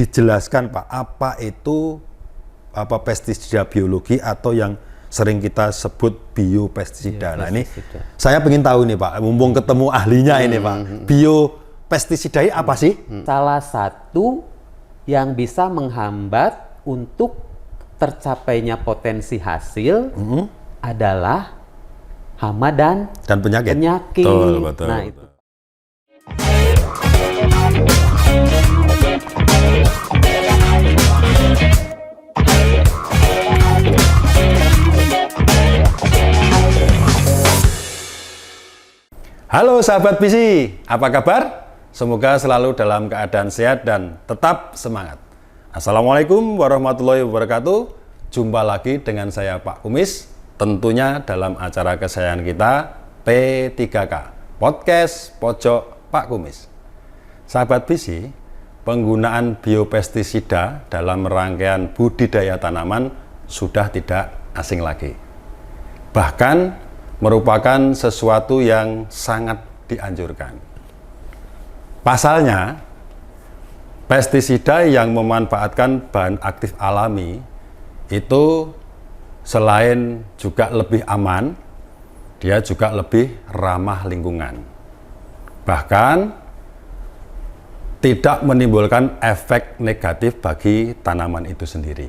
dijelaskan Pak, apa itu pestisida biologi atau yang sering kita sebut biopestisida. Nah ini saya ingin tahu nih Pak, mumpung ketemu ahlinya ini Pak, biopestisida ini apa sih? Salah satu yang bisa menghambat untuk tercapainya potensi hasil adalah hama dan penyakit. Betul. Nah itu. Halo sahabat Visi, apa kabar? Semoga selalu dalam keadaan sehat dan tetap semangat. Assalamualaikum warahmatullahi wabarakatuh. Jumpa lagi dengan saya Pak Kumis, tentunya dalam acara kesayangan kita P3K, Podcast Pojok Pak Kumis. Sahabat Visi, penggunaan biopestisida dalam rangkaian budidaya tanaman sudah tidak asing lagi. Bahkan merupakan sesuatu yang sangat dianjurkan. Pasalnya, pestisida yang memanfaatkan bahan aktif alami itu selain juga lebih aman, dia juga lebih ramah lingkungan. Bahkan tidak menimbulkan efek negatif bagi tanaman itu sendiri.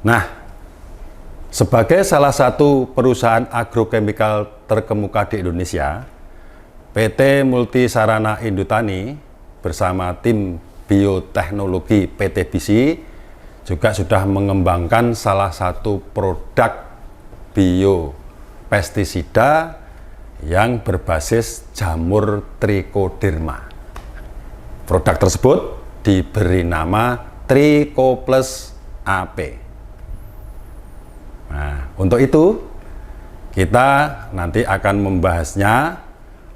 Nah, sebagai salah satu perusahaan agrokemikal terkemuka di Indonesia, PT Multisarana Indotani bersama tim bioteknologi PT BISI juga sudah mengembangkan salah satu produk biopestisida yang berbasis jamur trichoderma. Produk tersebut diberi nama Trichoplus AP. Nah, untuk itu kita nanti akan membahasnya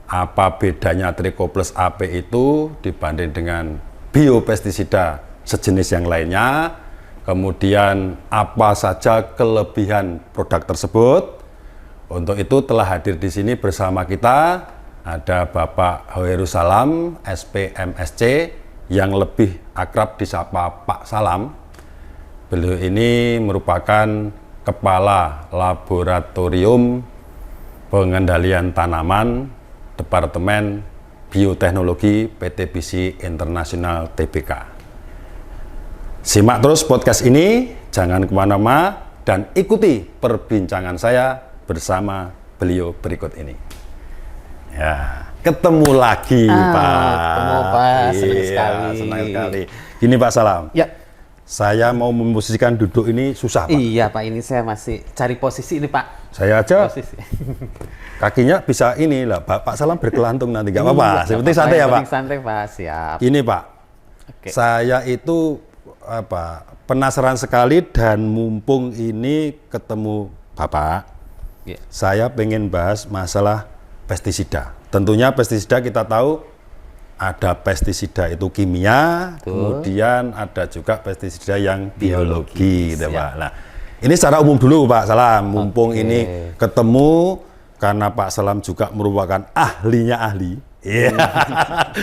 apa bedanya Trichoplus AP itu dibanding dengan biopestisida sejenis yang lainnya, kemudian apa saja kelebihan produk tersebut. Untuk itu telah hadir di sini bersama kita ada Bapak Hoerus Salam, SPMSC, yang lebih akrab disapa Pak Salam. Beliau ini merupakan Kepala Laboratorium Pengendalian Tanaman Departemen Bioteknologi PT BISI Internasional Tbk. Simak terus podcast ini, jangan kemana-mana, dan ikuti perbincangan saya bersama beliau berikut ini. Ya, ketemu lagi Pak. Ketemu Pak, senang sekali. Senang sekali. Gini Pak Salam. Ya. Saya mau memposisikan duduk ini susah Pak. Iya Pak, ini saya masih cari posisi ini Pak. Saya aja posisi. Kakinya bisa ini lah, Pak Salam berkelantung nanti, nggak apa-apa. Seperti santai ya Pak. Santai Pak, siap. Ini Pak, Oke. saya itu penasaran sekali dan mumpung ini ketemu Bapak, saya pengen bahas masalah pestisida. Tentunya pestisida kita tahu ada pestisida itu kimia, kemudian ada juga pestisida yang biologi, gitu, Pak. Nah, ini secara umum dulu Pak Salam, mumpung ini ketemu karena Pak Salam juga merupakan ahlinya ahli,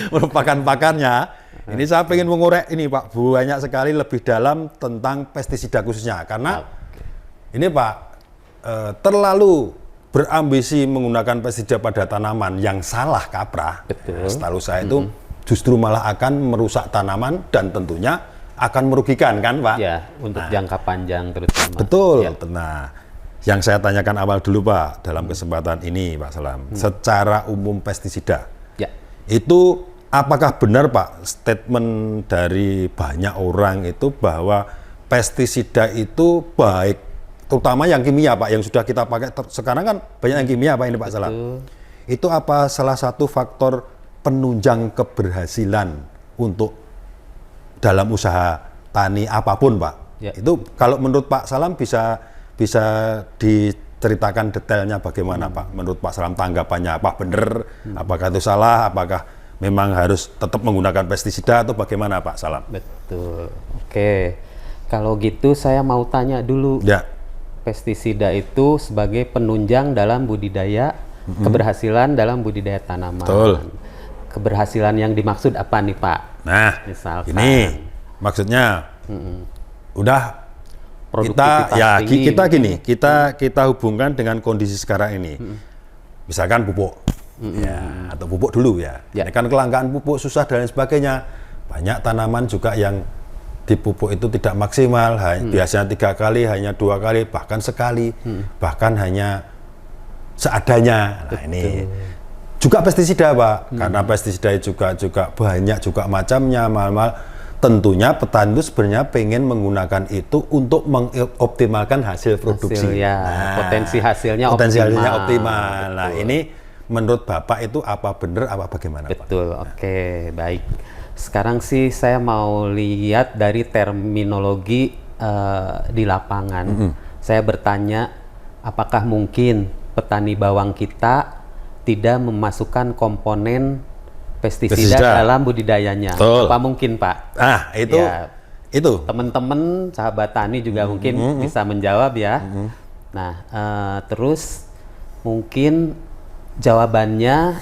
merupakan pakarnya. Ini saya pengen mengorek ini Pak, banyak sekali lebih dalam tentang pestisida khususnya, karena ini Pak terlalu berambisi menggunakan pestisida pada tanaman yang salah kaprah. Setahu saya itu justru malah akan merusak tanaman dan tentunya akan merugikan kan Pak? Ya, untuk jangka panjang terutama. Betul. Ya. Nah, yang saya tanyakan awal dulu Pak dalam kesempatan ini Pak Salam, secara umum pestisida, itu apakah benar Pak statement dari banyak orang itu bahwa pestisida itu baik, terutama yang kimia Pak, yang sudah kita pakai sekarang kan banyak yang kimia Pak ini Pak Salam. Itu apa salah satu faktor penunjang keberhasilan untuk dalam usaha tani apapun Pak? Itu kalau menurut Pak Salam bisa diceritakan detailnya bagaimana Pak? Menurut Pak Salam tanggapannya apa benar? Apakah itu salah? Apakah memang harus tetap menggunakan pestisida atau bagaimana Pak Salam? Betul. Oke. Kalau gitu saya mau tanya dulu. Ya. Pestisida itu sebagai penunjang dalam budidaya, keberhasilan dalam budidaya tanaman. Betul. Keberhasilan yang dimaksud apa nih Pak? Nah, misalkan ini Maksudnya udah Produktivitas kita tinggi. gini, kita hubungkan dengan kondisi sekarang ini. Misalkan pupuk. Ya, atau pupuk dulu ya. Ini kan kelangkaan pupuk susah dan lain sebagainya. Banyak tanaman juga yang dipupuk itu tidak maksimal, biasanya 3 kali, hanya 2 kali, bahkan sekali, bahkan hanya seadanya. Nah, ini juga pestisida, Pak. Karena pestisida juga banyak juga macamnya, tentunya petani itu sebenarnya pengen menggunakan itu untuk mengoptimalkan hasil produksi. Potensi hasilnya optimal. Nah, ini menurut Bapak itu apa benar apa bagaimana, Pak? Betul. Oke, baik. Sekarang sih saya mau lihat dari terminologi di lapangan. Saya bertanya, apakah mungkin petani bawang kita tidak memasukkan komponen pestisida dalam budidayanya? Betul. Apa mungkin, Pak? Itu. Teman-teman sahabat tani juga mungkin bisa menjawab ya. Nah, terus mungkin jawabannya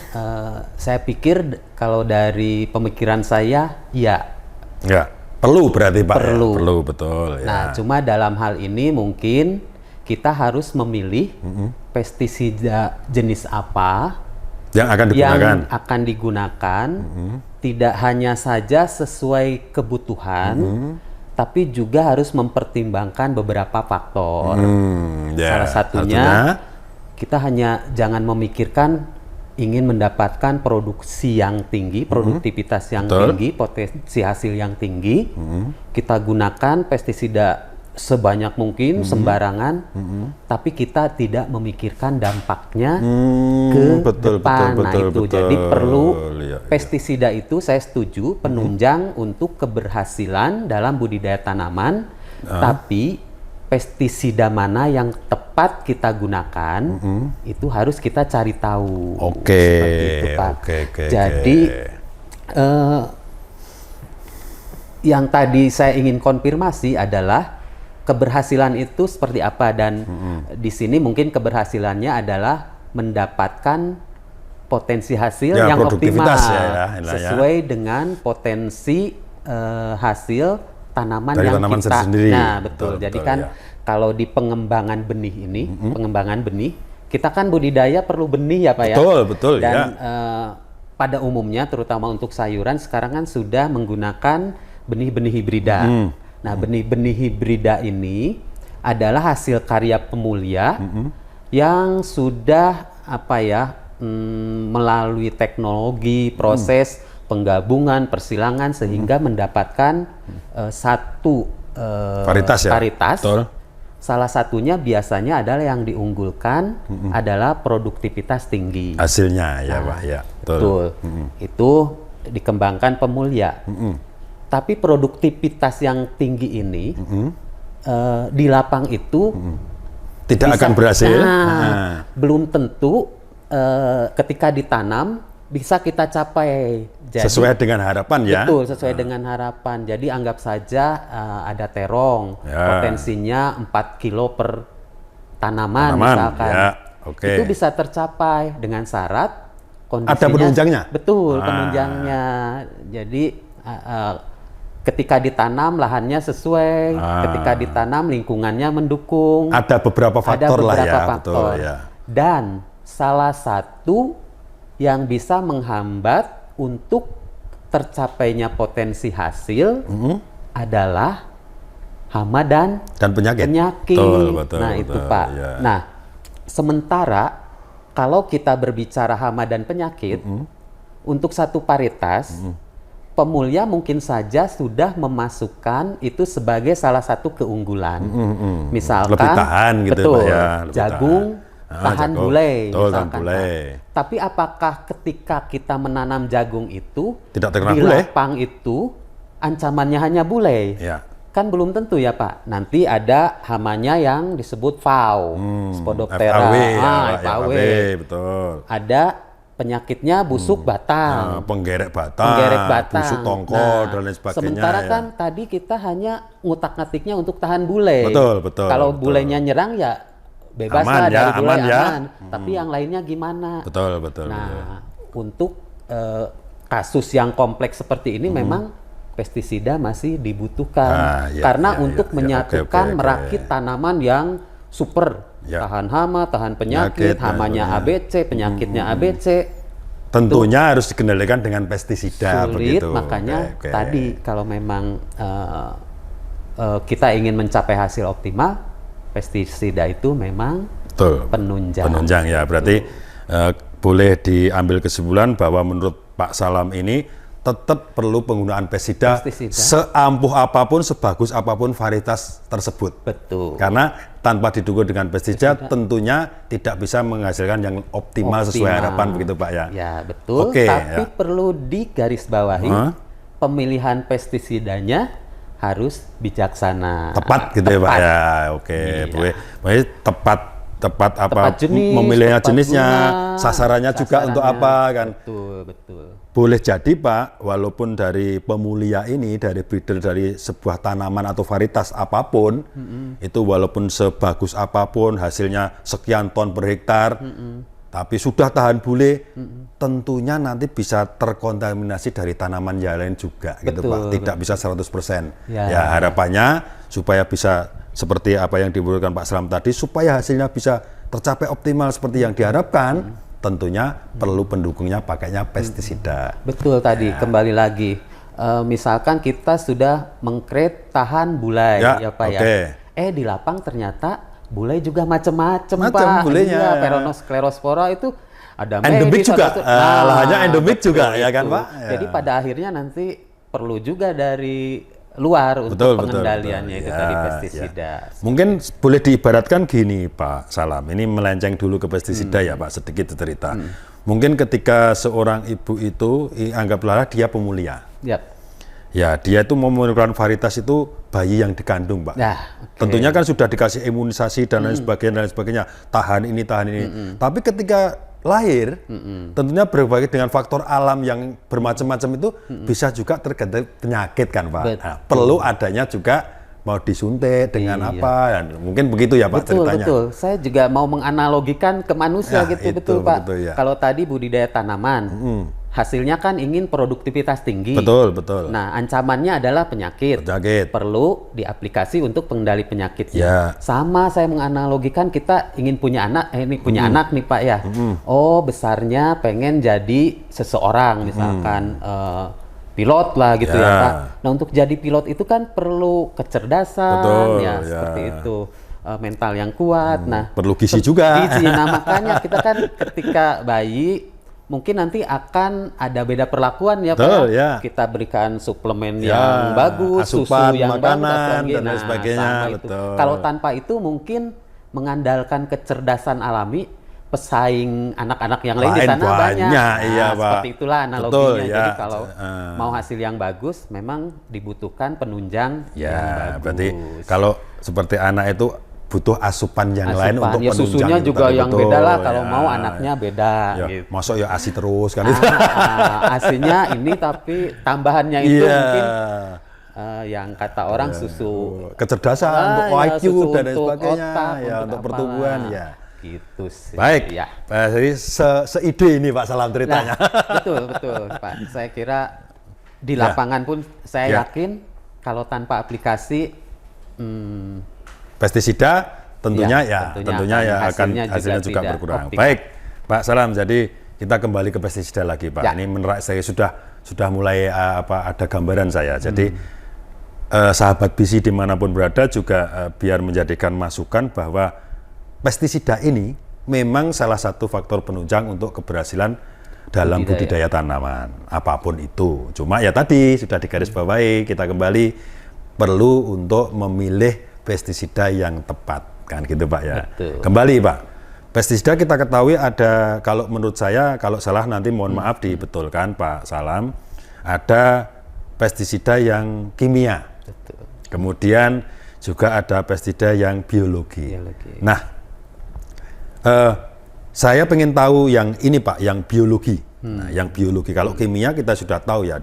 saya pikir kalau dari pemikiran saya ya. Ya, perlu berarti, Pak. Perlu. Perlu, betul. Nah, cuma dalam hal ini mungkin kita harus memilih pestisida jenis apa yang akan digunakan, tidak hanya saja sesuai kebutuhan, tapi juga harus mempertimbangkan beberapa faktor. Salah satunya kita hanya jangan memikirkan ingin mendapatkan produksi yang tinggi, produktivitas yang tinggi, potensi hasil yang tinggi. Kita gunakan pestisida sebanyak mungkin, sembarangan, tapi kita tidak memikirkan dampaknya ke depan. Jadi perlu pestisida itu, saya setuju, penunjang untuk keberhasilan dalam budidaya tanaman, tapi pestisida mana yang tepat kita gunakan, itu harus kita cari tahu. Seperti itu, Pak. Jadi yang tadi saya ingin konfirmasi adalah keberhasilan itu seperti apa, dan di sini mungkin keberhasilannya adalah mendapatkan potensi hasil yang optimal sesuai dengan potensi hasil tanaman dari yang tanaman kita sendiri. Nah, betul. Jadi kan kalau di pengembangan benih ini, pengembangan benih, kita kan budidaya perlu benih ya, Pak, ya. Betul. Dan pada umumnya terutama untuk sayuran sekarang kan sudah menggunakan benih-benih hibrida. Nah, benih-benih hibrida ini adalah hasil karya pemulia yang sudah melalui teknologi, proses penggabungan, persilangan sehingga mendapatkan satu varietas. Salah satunya biasanya adalah yang diunggulkan adalah produktivitas tinggi. Hasilnya ya, Pak, ya. Betul. Itu dikembangkan pemulia. Tapi produktivitas yang tinggi ini di lapang itu tidak akan berhasil. Belum tentu ketika ditanam bisa kita capai. Jadi, sesuai dengan harapan ya. Betul, sesuai dengan harapan. Jadi anggap saja ada terong, potensinya 4 kilo per tanaman misalkan. Itu bisa tercapai dengan syarat kondisinya. Ada penunjangnya? Betul, penunjangnya. Jadi ketika ditanam lahannya sesuai, ketika ditanam lingkungannya mendukung. Ada beberapa faktor faktor. Betul, ya. Dan salah satu yang bisa menghambat untuk tercapainya potensi hasil adalah hama dan penyakit. Betul, itu, Pak. Ya. Nah, sementara kalau kita berbicara hama dan penyakit, untuk satu varietas pemulia mungkin saja sudah memasukkan itu sebagai salah satu keunggulan. Misalkan lebih tahan gitu, betul, Pak, ya, jagung tahan bule, misalkan. Tapi apakah ketika kita menanam jagung itu tidak terkena di bule? lapang itu ancamannya hanya bule? Ya. Kan belum tentu ya, Pak. Nanti ada hamanya yang disebut FAW, Spodoptera, FAW, betul. Ada penyakitnya busuk batang, penggerek batang, busuk tongkol dan lain sebagainya. Sementara kan tadi kita hanya ngutak-ngatiknya untuk tahan bule. Betul. Kalau bulenya nyerang ya bebas aman, lah dari bule, aman. Tapi yang lainnya gimana? Betul. Nah, untuk kasus yang kompleks seperti ini memang pestisida masih dibutuhkan karena untuk menyatukan merakit tanaman yang super tahan hama, tahan penyakit, hamanya ABC, penyakitnya ABC. Tentunya harus dikendalikan dengan pestisida. Sulit, begitu. Makanya tadi kalau memang kita ingin mencapai hasil optimal, pestisida itu memang penunjang. Penunjang ya, berarti boleh diambil kesimpulan bahwa menurut Pak Salam ini tetap perlu penggunaan pestisida seampuh apapun, sebagus apapun varietas tersebut. Betul. Karena tanpa didukung dengan pestisida tentunya tidak bisa menghasilkan yang optimal sesuai harapan, begitu Pak ya. Ya betul. Tapi perlu digarisbawahi pemilihan pestisidanya harus bijaksana. Tepat gitu ya Pak ya. Boleh tepat jenis, memilihnya jenisnya, sasarannya juga untuk apa kan. Betul. Boleh jadi Pak, walaupun dari pemulia ini, dari breeder dari sebuah tanaman atau varietas apapun, itu walaupun sebagus apapun, hasilnya sekian ton per hektar, tapi sudah tahan bule, tentunya nanti bisa terkontaminasi dari tanaman yang lain juga, gitu Pak. Tidak bisa 100%. Ya harapannya supaya bisa seperti apa yang dibutuhkan Pak Salam tadi, supaya hasilnya bisa tercapai optimal seperti yang diharapkan, tentunya perlu pendukungnya pakainya pestisida. Betul tadi, kembali lagi. Misalkan kita sudah mengcreate tahan bulai, ya Pak ya. Di lapang ternyata bulai juga macam-macam Pak. Bulainya. Peronosklerospora itu ada endemik juga, lahannya endemik juga ya kan Pak. Jadi pada akhirnya nanti perlu juga dari luar untuk pengendaliannya itu tadi pestisida. Mungkin boleh diibaratkan gini Pak Salam, ini melenceng dulu ke pestisida ya Pak, sedikit cerita. Mungkin ketika seorang ibu itu, anggaplah dia pemulia. Ya dia itu mau menemukan varietas itu bayi yang dikandung Pak. Tentunya kan sudah dikasih imunisasi dan lain sebagainya, tahan ini. Tapi ketika lahir, tentunya berbagai dengan faktor alam yang bermacam-macam itu bisa juga tergantung penyakit kan Pak. Perlu adanya juga mau disuntik dengan apa, dan mungkin begitu ya Pak ceritanya. Betul. Saya juga mau menganalogikan ke manusia betul Pak. Kalau tadi budidaya tanaman, hasilnya kan ingin produktivitas tinggi. Betul. Nah, ancamannya adalah penyakit. Perlu diaplikasi untuk pengendali penyakitnya. Sama saya menganalogikan kita ingin punya anak, anak nih Pak ya. Besarnya pengen jadi seseorang, misalkan pilot lah gitu ya Pak. Nah, untuk jadi pilot itu kan perlu kecerdasan, seperti itu. Mental yang kuat. Nah, perlu gizi juga. Nah, makanya kita kan ketika bayi mungkin nanti akan ada beda perlakuan ya Pak. Kita berikan suplemen yang bagus, asupan, susu yang makanan, bagus, dan lain sebagainya. Kalau tanpa itu mungkin mengandalkan kecerdasan alami, pesaing anak-anak yang lain di sana banyak. Seperti itulah analoginya. Jadi kalau mau hasil yang bagus, memang dibutuhkan penunjang yang bagus. Berarti kalau seperti anak itu butuh asupan yang lain untuk penunjang. Susunya juga yang beda lah kalau mau anaknya beda. Gitu. Masuk ya ASI terus kan itu. ASInya ini tapi tambahannya itu mungkin yang kata orang susu kecerdasan, untuk IQ dan lain sebagainya, untuk pertumbuhan gitu sih. Baik. Jadi seide ini Pak Salam ceritanya. Betul Pak. Saya kira di lapangan pun saya yakin kalau tanpa aplikasi pestisida tentunya hasilnya juga berkurang. Baik, Pak Salam. Jadi kita kembali ke pestisida lagi, Pak. Ini menurut saya sudah mulai ada gambaran saya. Jadi sahabat BC dimanapun berada juga biar menjadikan masukan bahwa pestisida ini memang salah satu faktor penunjang untuk keberhasilan dalam budidaya tanaman apapun itu. Cuma ya tadi sudah digarisbawahi, kita kembali perlu untuk memilih pestisida yang tepat, kan gitu Pak ya. Kembali Pak, pestisida kita ketahui ada, kalau menurut saya, kalau salah nanti mohon maaf dibetulkan Pak Salam, ada pestisida yang kimia, kemudian juga ada pestisida yang biologi. Nah, saya pengen tahu yang ini Pak, yang biologi. Nah, yang biologi, kalau kimia kita sudah tahu ya,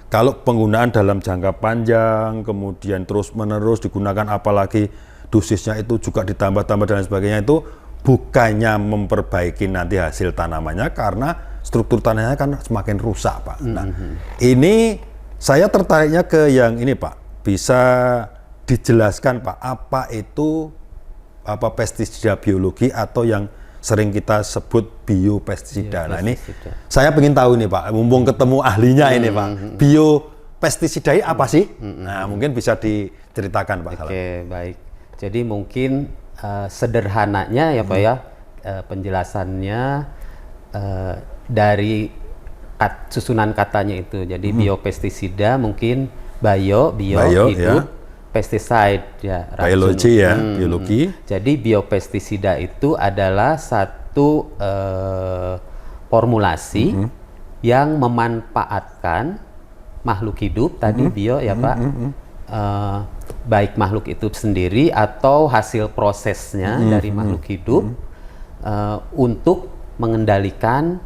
kalau penggunaan dalam jangka panjang, kemudian terus-menerus digunakan, apalagi dosisnya itu juga ditambah-tambah dan sebagainya, itu bukannya memperbaiki nanti hasil tanamannya, karena struktur tanahnya kan semakin rusak Pak. Nah, ini Saya tertariknya ke yang ini Pak, bisa dijelaskan Pak, apa itu pestisida biologi atau yang sering kita sebut biopestisida. Nah ini saya ingin tahu nih Pak, mumpung ketemu ahlinya ini Pak, biopestisida ini apa sih? Nah mungkin bisa diceritakan Pak. Oke, baik. Jadi mungkin sederhananya ya Pak ya, penjelasannya dari susunan katanya itu. Jadi biopestisida mungkin bio hidup, pesticide ya, biologi ya, biologi. Jadi biopestisida itu adalah satu formulasi yang memanfaatkan makhluk hidup tadi bio ya Pak, baik makhluk itu sendiri atau hasil prosesnya dari makhluk hidup untuk mengendalikan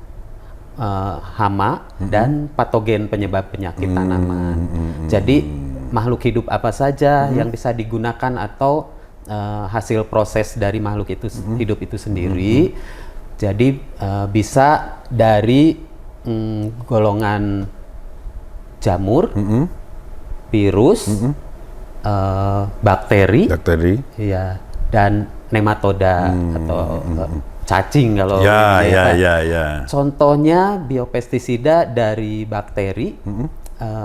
hama dan patogen penyebab penyakit tanaman. Jadi makhluk hidup apa saja yang bisa digunakan atau hasil proses dari makhluk itu hidup itu sendiri. Jadi bisa dari golongan jamur, virus, bakteri, ya, dan nematoda atau cacing kalau Contohnya biopestisida dari bakteri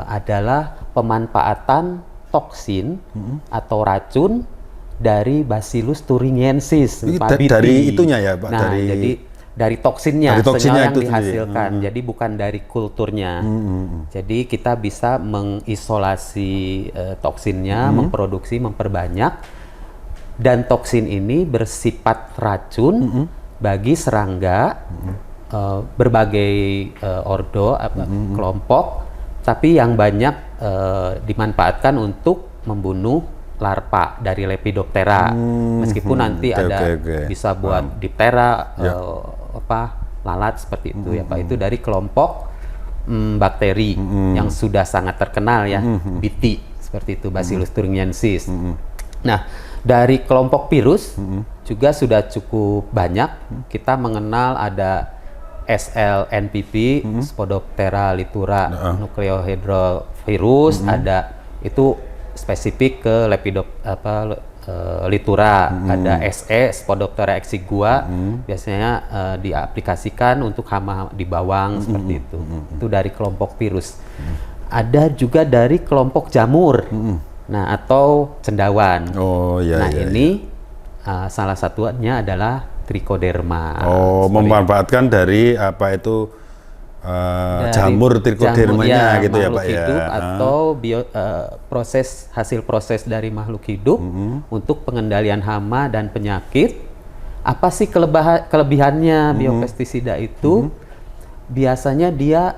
adalah pemanfaatan toksin atau racun dari Bacillus thuringiensis. Dari itunya ya Pak? Nah, jadi dari toksinnya senyawa yang dihasilkan, jadi bukan dari kulturnya. Jadi kita bisa mengisolasi toksinnya, memproduksi, memperbanyak, dan toksin ini bersifat racun bagi serangga, berbagai ordo, kelompok, tapi yang banyak dimanfaatkan untuk membunuh larva dari Lepidoptera. Meskipun nanti bisa buat diptera, lalat seperti itu ya Pak. Itu dari kelompok bakteri yang sudah sangat terkenal ya, BT seperti itu, Bacillus thuringiensis. Nah, dari kelompok virus juga sudah cukup banyak. Kita mengenal ada SLNPP, Spodoptera litura nucleohydrovirus, ada itu spesifik ke litura, ada SE Spodoptera exigua, biasanya diaplikasikan untuk hama di bawang seperti itu. Itu dari kelompok virus. Ada juga dari kelompok jamur, nah atau cendawan. Ini salah satunya adalah Trichoderma. Memanfaatkan dari jamur trichodermanya gitu ya Pak ya. Atau hasil proses dari makhluk hidup untuk pengendalian hama dan penyakit. Apa sih kelebihannya biopestisida itu? Biasanya dia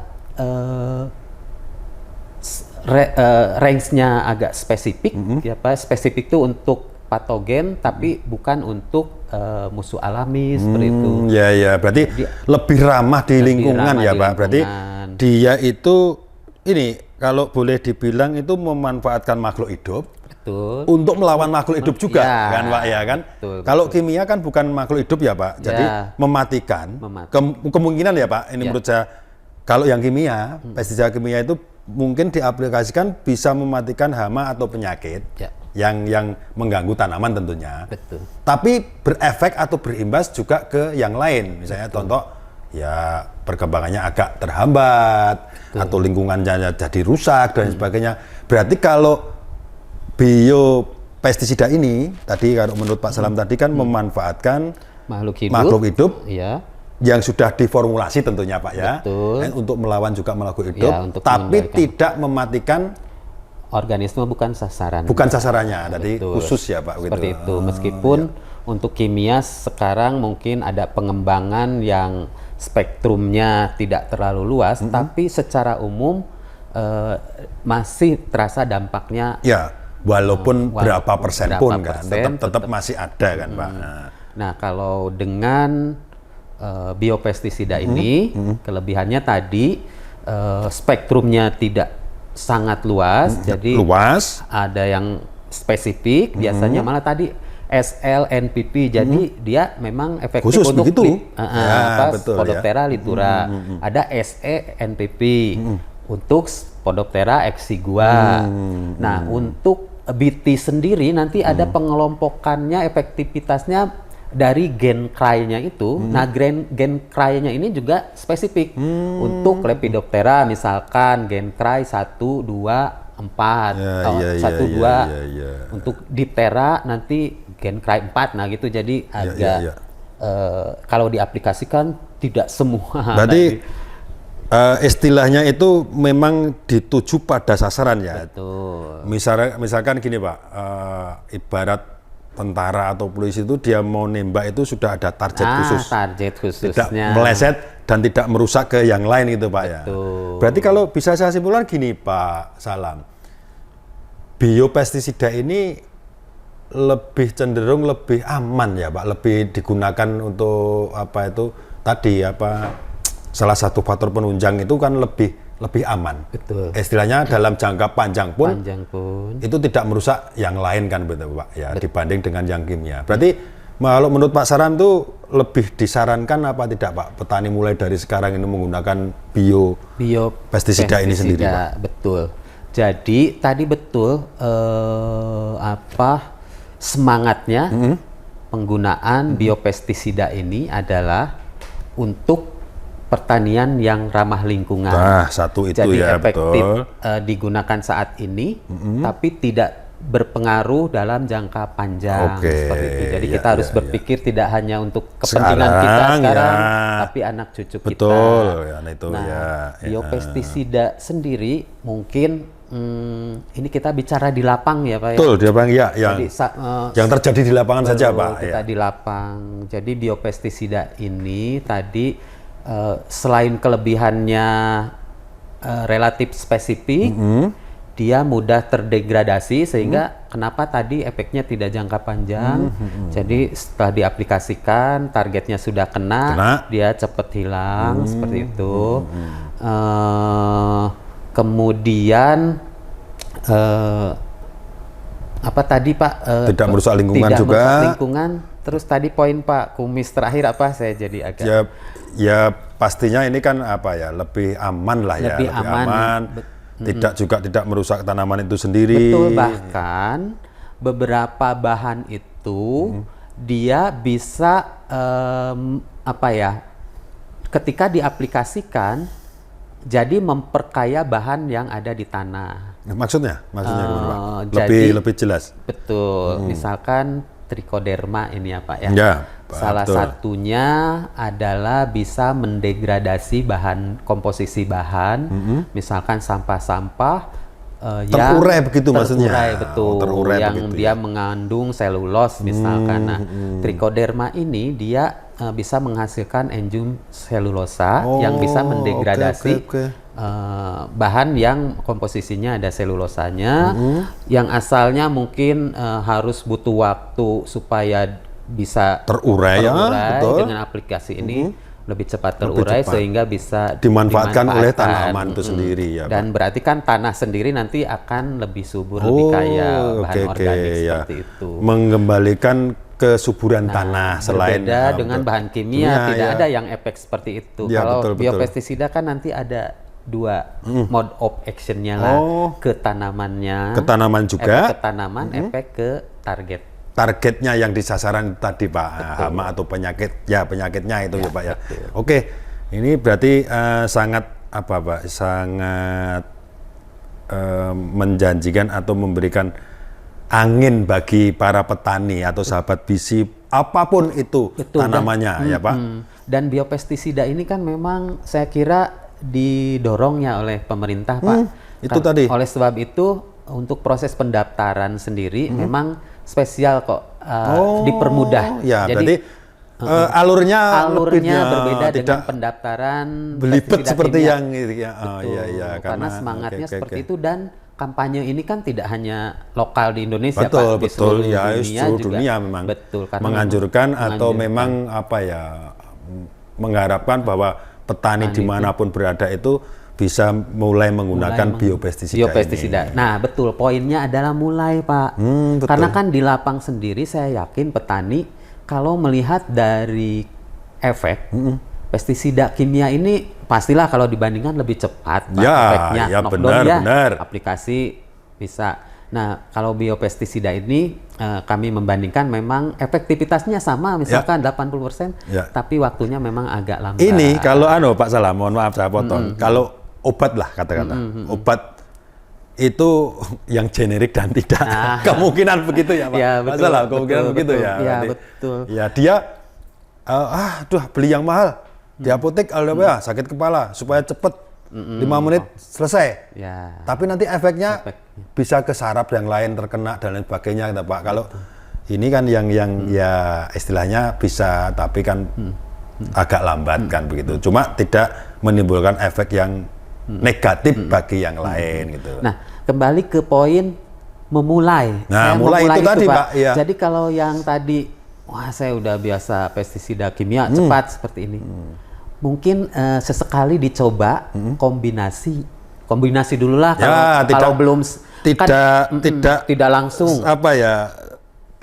range-nya agak spesifik, ya Pak. Spesifik itu untuk patogen, tapi bukan untuk musuh alami seperti itu. Ya, berarti lebih ramah di lingkungan ya Pak. Berarti dia itu ini kalau boleh dibilang itu memanfaatkan makhluk hidup. Betul. Untuk melawan makhluk hidup juga, kan Pak ya kan? Betul, kalau kimia kan bukan makhluk hidup ya Pak. Jadi mematikan. Kemungkinan ya Pak. Ini menurut saya kalau yang kimia, pestisida kimia itu mungkin diaplikasikan bisa mematikan hama atau penyakit. Yang mengganggu tanaman tentunya. Betul. Tapi berefek atau berimbas juga ke yang lain. Misalnya contoh ya perkembangannya agak terhambat atau lingkungannya jadi rusak dan sebagainya. Berarti kalau biopestisida ini tadi kalau menurut Pak Salam tadi kan memanfaatkan makhluk hidup yang sudah diformulasi tentunya Pak ya. Untuk melawan juga makhluk hidup, tapi tidak mematikan organisme, bukan sasaran. Bukan sasarannya, tadi khusus ya Pak. Seperti itu. Meskipun untuk kimia sekarang mungkin ada pengembangan yang spektrumnya tidak terlalu luas, tapi secara umum masih terasa dampaknya. Ya, walaupun berapa persen pun kan, tetap masih ada kan Pak. Nah, kalau dengan biopestisida ini, kelebihannya tadi spektrumnya tidak sangat luas, jadi ada yang spesifik, biasanya malah tadi SLNPP, jadi dia memang efektif khusus untuk Spodoptera litura. Ada SENPP untuk Spodoptera exigua. Nah, untuk BT sendiri nanti ada pengelompokannya, efektivitasnya dari gen cry-nya itu. Nah, gen cry-nya ini juga spesifik. Untuk Lepidoptera misalkan gen cry 1, 2, 4, 1, 2. Untuk Diptera nanti gen cry 4. Nah, gitu. Jadi agak kalau diaplikasikan tidak semua. Berarti istilahnya itu memang dituju pada sasaran ya. Betul. Misalkan gini Pak, ibarat tentara atau polisi itu dia mau nembak itu sudah ada target khusus. Target khususnya. Tidak meleset dan tidak merusak ke yang lain gitu Pak. Ya. Berarti kalau bisa saya simpulkan gini Pak Salam, biopestisida ini lebih cenderung lebih aman ya Pak, lebih digunakan untuk apa itu tadi salah satu faktor penunjang itu kan lebih aman. Betul. Istilahnya dalam jangka panjang pun itu tidak merusak yang lain kan betul Pak ya, dibanding dengan yang kimia. Berarti kalau menurut Pak Saram itu lebih disarankan apa tidak Pak petani mulai dari sekarang ini menggunakan biopestisida ini sendiri Pak? Betul. Jadi tadi betul semangatnya penggunaan biopestisida ini adalah untuk pertanian yang ramah lingkungan. Nah, satu itu. Jadi ya efektif betul. Digunakan saat ini, tapi tidak berpengaruh dalam jangka panjang. Seperti itu. Jadi kita harus berpikir tidak hanya untuk kepentingan kita sekarang, tapi anak cucu kita. Betul. Biopestisida sendiri mungkin ini kita bicara di lapang ya Pak. Betul, di lapang ya. Yang terjadi di lapangan saja Pak. Kita di lapang. Jadi biopestisida ini tadi selain kelebihannya relatif spesifik, dia mudah terdegradasi sehingga kenapa tadi efeknya tidak jangka panjang. Jadi setelah diaplikasikan, targetnya sudah kena. Dia cepat hilang seperti itu. Kemudian apa tadi Pak? Tidak merusak lingkungan tidak juga. Merusak lingkungan. Terus tadi poin Pak kumis terakhir apa? Saya jadi agak. Ya pastinya ini kan lebih aman lah ya. Lebih aman. Tidak merusak tanaman itu sendiri. Betul, bahkan beberapa bahan itu dia bisa ketika diaplikasikan jadi memperkaya bahan yang ada di tanah. Maksudnya gimana Pak? Lebih jelas. Betul. Misalkan Trichoderma ini ya Pak ya. Salah satunya adalah bisa mendegradasi komposisi bahan, misalkan sampah-sampah terurai begitu maksudnya. Terurai yang begitu, dia mengandung selulos misalkan. Nah, Trichoderma ini dia bisa menghasilkan enzim selulosa yang bisa mendegradasi bahan yang komposisinya ada selulosanya, yang asalnya mungkin harus butuh waktu supaya bisa terurai dengan aplikasi ini lebih cepat terurai sehingga bisa dimanfaatkan oleh tanaman itu sendiri ya. Dan berarti kan tanah sendiri nanti akan lebih subur, lebih kaya bahan organik seperti itu. Mengembalikan kesuburan tanah selain berbeda dengan bahan kimia tidak ada yang efek seperti itu. Kalau biopestisida kan nanti ada dua mode of action-nya lah, ke tanamannya. Ke tanaman juga. Efek ke tanaman, efek ke target. Targetnya yang di sasaran tadi Pak, hama atau penyakit, penyakitnya itu ya Pak ya. Oke, ini berarti sangat sangat menjanjikan atau memberikan angin bagi para petani atau sahabat bisi apapun itu tanamannya ya Pak. Dan biopestisida ini kan memang saya kira didorongnya oleh pemerintah Pak. Itu tadi. Oleh sebab itu untuk proses pendaftaran sendiri memang spesial kok, dipermudah. Ya, jadi alurnya berbeda dengan pendaftaran belibet seperti yang karena semangatnya seperti itu. Dan kampanye ini kan tidak hanya lokal di Indonesia Pak, di seluruh dunia memang menganjurkan atau memang mengharapkan bahwa petani dimanapun berada itu bisa mulai menggunakan biopestisida ini. Nah, betul. Poinnya adalah mulai, Pak. Karena kan di lapang sendiri saya yakin petani kalau melihat dari efek pestisida kimia ini pastilah kalau dibandingkan lebih cepat Pak, Ya, efeknya. ya, Knockdown benar. aplikasi bisa. Nah, kalau biopestisida ini kami membandingkan memang efektivitasnya sama, misalkan 80%, tapi waktunya memang agak lambat. Ini kalau Pak Salam, mohon maaf saya potong. Kalau obat lah kata-kata, obat itu yang generik dan tidak kemungkinan begitu ya Pak. Ya, betul, Pak Salam, kemungkinan betul, begitu betul. ya. Ya, betul. Ya dia, beli yang mahal di apotek, sakit kepala supaya cepet 5 menit selesai. Ya. Tapi nanti efeknya bisa ke saraf yang lain terkena dan lain sebagainya, gitu, Pak. Kalau ini kan yang ya istilahnya bisa, tapi kan agak lambat kan begitu. Cuma tidak menimbulkan efek yang negatif bagi yang lain gitu. Nah, kembali ke poin memulai. Nah, mulai itu tadi, Pak. Ya. Jadi kalau yang tadi, wah saya udah biasa pestisida kimia cepat seperti ini. Mungkin sesekali dicoba kombinasi dulu lah kalau belum tidak langsung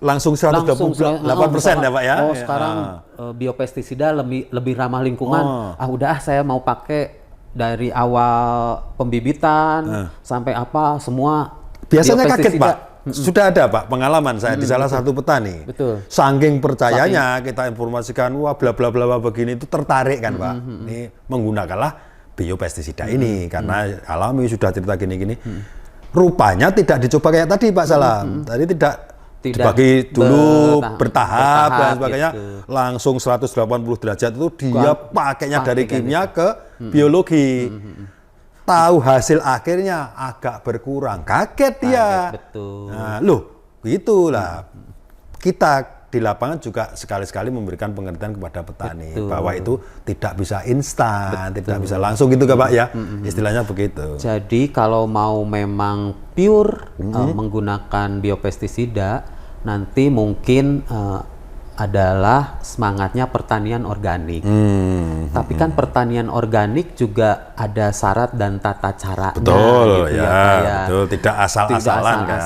langsung 128% ya Pak ya. Sekarang biopestisida lebih ramah lingkungan. Udah saya mau pakai dari awal pembibitan sampai semua. Biasanya kaget Pak. Sudah ada Pak pengalaman saya di salah satu petani. Betul. Saking percayanya kita informasikan bla bla bla begini, itu tertarik kan Pak. Ini menggunakanlah biopestisida ini karena alami sudah cerita gini-gini. Rupanya tidak dicoba kayak tadi Pak Salam. Tadi tidak dibagi dulu bertahap dan sebagainya. Gitu. Langsung 180 derajat itu dia pakainya dari kimia ke biologi. Tahu hasil akhirnya agak berkurang, kaget dia. Betul. Nah, gitulah. Kita di lapangan juga sekali-sekali memberikan pengertian kepada petani bahwa itu tidak bisa instan, tidak bisa langsung gitu Pak ya. Istilahnya begitu. Jadi kalau mau memang pure menggunakan biopestisida, nanti mungkin adalah semangatnya pertanian organik. Tapi kan pertanian organik juga ada syarat dan tata caranya. Betul, gitu betul. Tidak asal-asalan kan.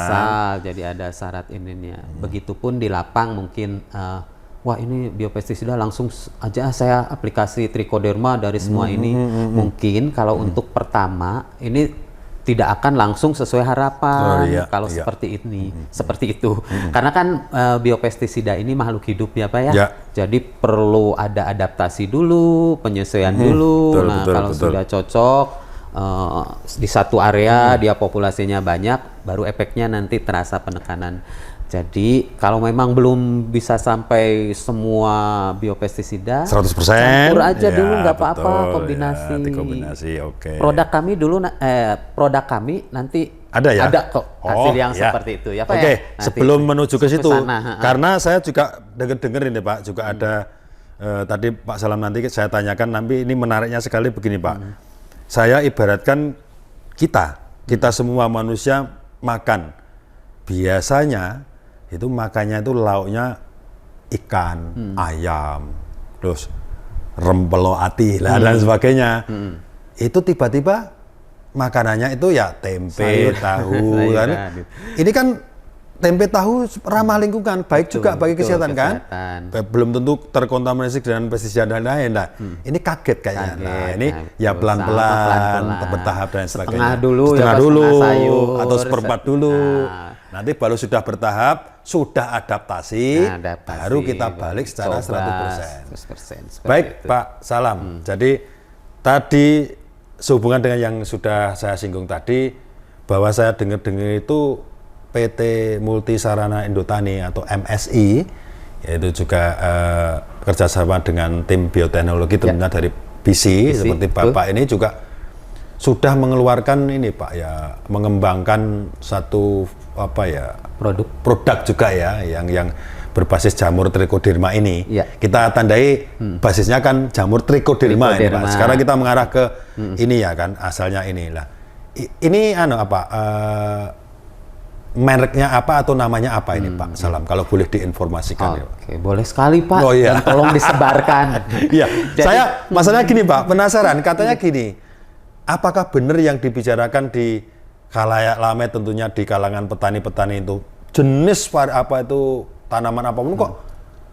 Jadi ada syarat ininya. Begitupun di lapang mungkin, wah ini biopestisida langsung aja saya aplikasi trichoderma dari semua ini. Mungkin kalau untuk pertama ini tidak akan langsung sesuai harapan kalau seperti ini, seperti itu. Karena kan biopestisida ini makhluk hidup ya Pak ya. Jadi perlu ada adaptasi dulu, penyesuaian dulu. Kalau sudah cocok di satu area dia populasinya banyak, baru efeknya nanti terasa penekanan. Jadi kalau memang belum bisa sampai semua biopestisida, 100%, campur aja dulu nggak apa-apa, kombinasi. Kombinasi, oke. Produk kami nanti ada kok hasil yang seperti itu ya Pak. Oke, ya? sebelum menuju ke situ, karena saya juga denger ini Pak, juga ada tadi Pak Salam nanti saya tanyakan, nanti ini menariknya sekali begini Pak. Saya ibaratkan kita semua manusia makan, biasanya itu makannya itu lauknya ikan, ayam, terus rempelo ati dan sebagainya. Itu tiba-tiba makanannya itu ya tempe, tahu kan. Ini kan tempe tahu ramah lingkungan, baik juga bagi kesehatan kan. Belum tentu terkontaminasi dengan pestisida dan lain. Ini kaget kayaknya. Nah, ini ya pelan-pelan, bertahap dan sebagainya. Setengah dulu atau seperempat dulu. Nanti baru sudah bertahap, sudah adaptasi, baru kita balik secara 100%. Baik Pak Salam, jadi tadi sehubungan dengan yang sudah saya singgung tadi, bahwa saya dengar-dengar itu PT Multi Sarana Indotani atau MSI, yaitu juga kerjasama dengan tim bioteknologi tentunya dari BC, seperti Bapak ini juga sudah mengeluarkan ini Pak ya, mengembangkan satu produk juga ya yang berbasis jamur trichoderma ini. Kita tandai basisnya kan jamur trichoderma ini Pak. Sekarang kita mengarah ke ini ya kan, asalnya inilah. Ini mereknya apa atau namanya apa ini Pak Salam? Kalau boleh diinformasikan ya Pak. Oke, boleh sekali Pak. Dan tolong disebarkan. Iya. Saya masalahnya gini Pak, penasaran, katanya gini. Apakah benar yang dibicarakan di khalayak ramai tentunya di kalangan petani-petani itu, jenis apa itu tanaman apapun kok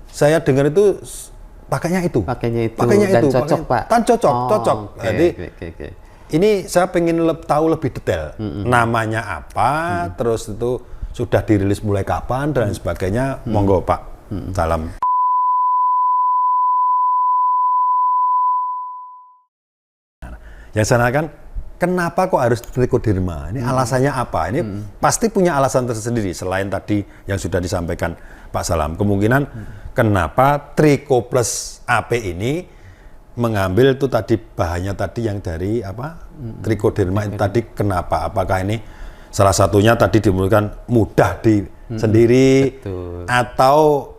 saya dengar itu pakainya itu. Pakainya dan itu, cocok, Pak. Tan cocok. Okay, Jadi okay. ini saya pengen tahu lebih detail. Namanya apa, terus itu sudah dirilis mulai kapan dan sebagainya. Monggo Pak. Salam. Yang saya kan, kenapa kok harus Trichoderma? Ini alasannya apa? Ini pasti punya alasan tersendiri selain tadi yang sudah disampaikan Pak Salam. Kemungkinan kenapa Tricho Plus AP ini mengambil itu tadi bahannya tadi yang dari apa? Trichoderma itu tadi kenapa? Apakah ini salah satunya tadi dimulakan mudah sendiri atau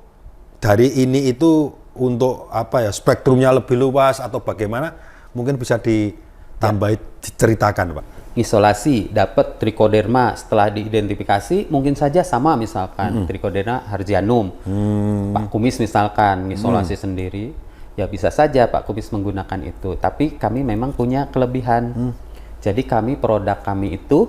dari ini itu untuk apa ya spektrumnya lebih luas atau bagaimana? Mungkin bisa diceritakan Pak. Isolasi dapat Trichoderma setelah diidentifikasi mungkin saja sama misalkan Trichoderma harzianum. Pak Kumis misalkan isolasi sendiri. Ya bisa saja Pak Kumis menggunakan itu, tapi kami memang punya kelebihan. Jadi produk kami itu